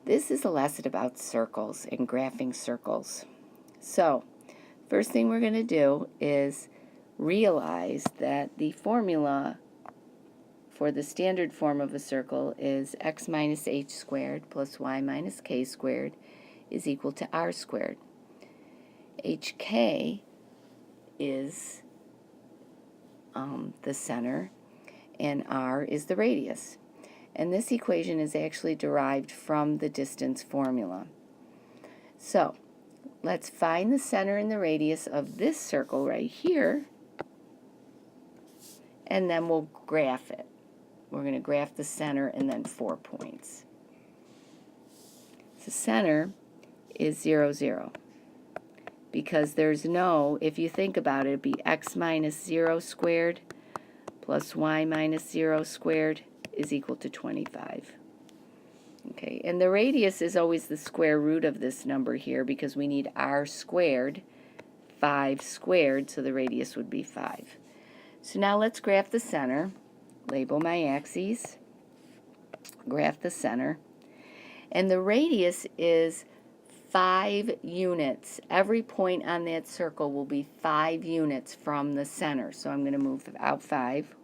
This is a lesson about circles and graphing circles. So, first thing we're going to do is realize that the formula for the standard form of a circle is x minus h squared plus y minus k squared is equal to r squared. hk is the center and r is the radius. And this equation is actually derived from the distance formula. So, let's find the center and the radius of this circle right here, and then we'll graph it. We're going to graph the center and then 4 points. The center is 0, 0. Because there's no, if you think about it, it'd be x minus 0 squared plus y minus 0 squared is equal to 25. Okay, and the radius is always the square root of this number here because we need r squared, 5 squared, so the radius would be 5. So now let's graph the center, label my axes, graph the center, and the radius is 5 units. Every point on that circle will be 5 units from the center. So I'm going to move out 5,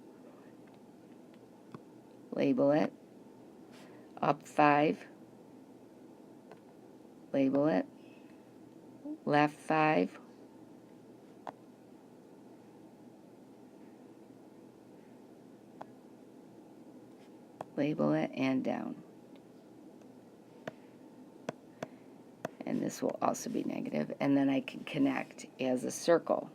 label it, up 5, label it, left 5, label it, and down. And this will also be negative, and then I can connect as a circle.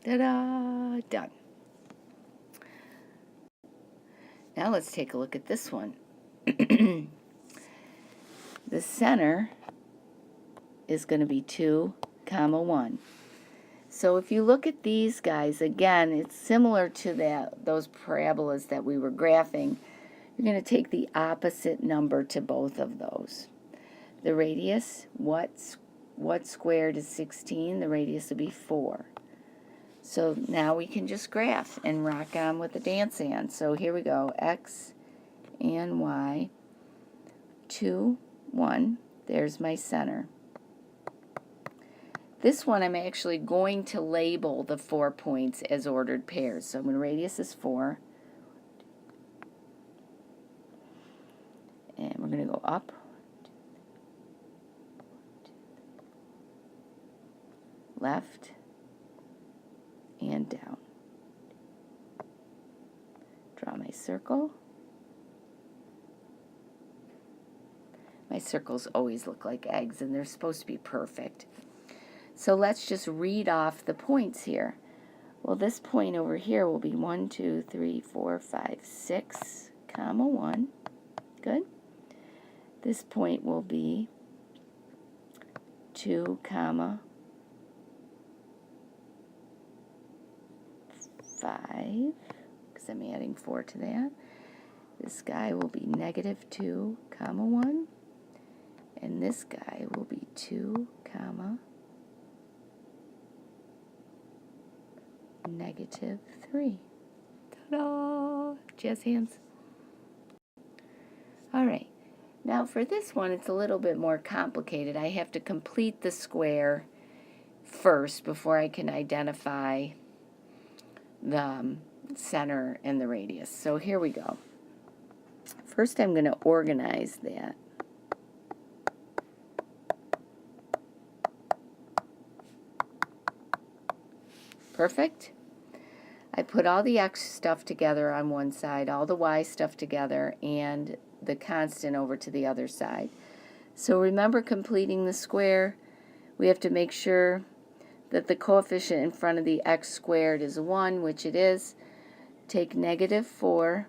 Ta-da! Done. Now let's take a look at this one. The center is going to be 2, 1. So if you look at these guys, again, it's similar to those parabolas that we were graphing. You're going to take the opposite number to both of those. The radius, what squared is 16? The radius will be 4. So now we can just graph and rock on with the dance hand. So here we go, x and y, 2, 1. There's my center. This one I'm actually going to label the 4 points as ordered pairs. So my radius is 4. And we're going to go up, left, and down. Draw my circle. My circles always look like eggs, and they're supposed to be perfect. So let's just read off the points here. Well, this point over here will be 1, 2, 3, 4, 5, 6, 1. Good. This point will be 2, 5, because I'm adding 4 to that. This guy will be negative 2, 1. And this guy will be 2, negative 3. Ta-da! Jazz hands. All right. Now for this one, it's a little bit more complicated. I have to complete the square first before I can identify the center and the radius. So here we go. First I'm going to organize that. Perfect. I put all the x stuff together on one side, all the y stuff together, and the constant over to the other side. So remember, completing the square, we have to make sure that the coefficient in front of the x squared is 1, which it is. Take negative 4,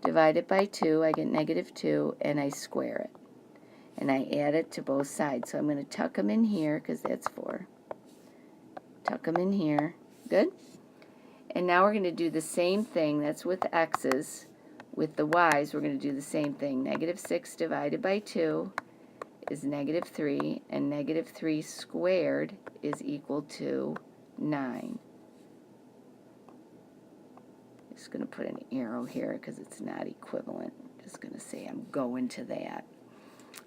divide it by 2, I get negative 2, and I square it. And I add it to both sides. So I'm going to tuck them in here, because that's 4. Tuck them in here. Good? And now we're going to do the same thing. That's with x's. With the y's, we're going to do the same thing. Negative 6 divided by 2 is negative 3, and negative 3 squared is equal to 9. just going to put an arrow here because it's not equivalent. Just going to say I'm going to that.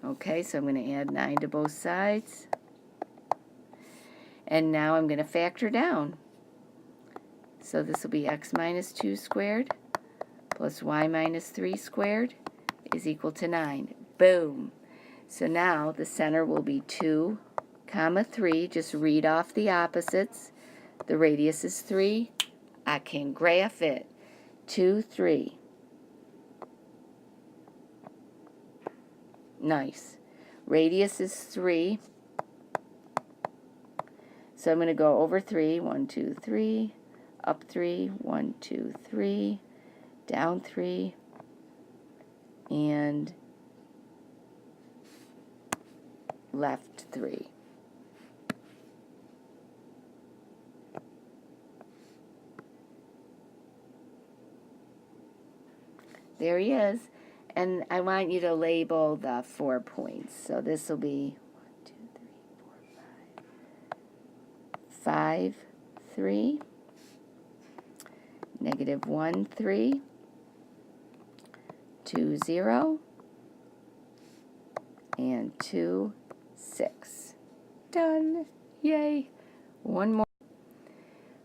Okay, so I'm going to add 9 to both sides. And now I'm going to factor down. So this will be x minus 2 squared plus y minus 3 squared is equal to 9. Boom. So now the center will be 2, comma 3. Just read off the opposites. The radius is 3. I can graph it. 2, 3. Nice. Radius is 3. So I'm going to go over 3. 1, 2, 3. Up 3. 1, 2, 3. Down 3. And left 3. There he is. And I want you to label the 4 points. So this will be 1, 2, 3, 4, 5. 5, 3. Negative 1, 3. 2, 0. And 2, 6. Done. Yay. One more.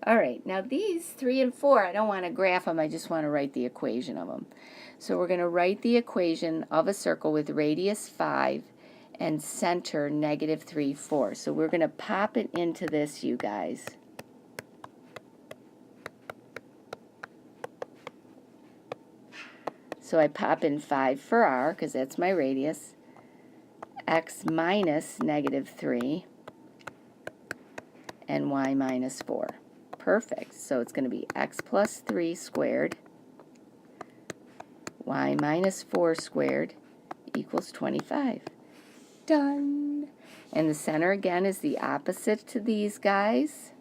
All right, now these 3 and 4, I don't want to graph them, I just want to write the equation of them. So we're going to write the equation of a circle with radius 5 and center negative 3, 4. So we're going to pop it into this, you guys. So I pop in 5 for r, because that's my radius, x minus negative 3, and y minus 4. Perfect. So it's going to be x plus 3 squared, y minus 4 squared equals 25. Done. And the center again is the opposite to these guys.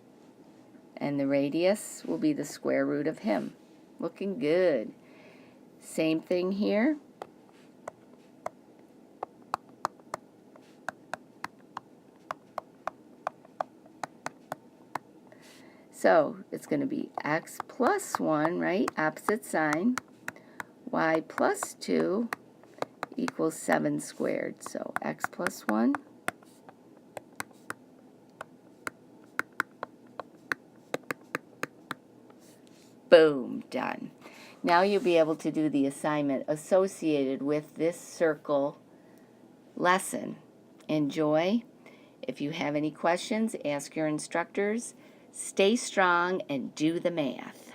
And the radius will be the square root of him. Looking good. Same thing here. So it's going to be x plus 1, right? Opposite sign. Y plus 2 equals 7 squared. So x plus 1. Boom, done. Now you'll be able to do the assignment associated with this circle lesson. Enjoy. If you have any questions, ask your instructors. Stay strong and do the math.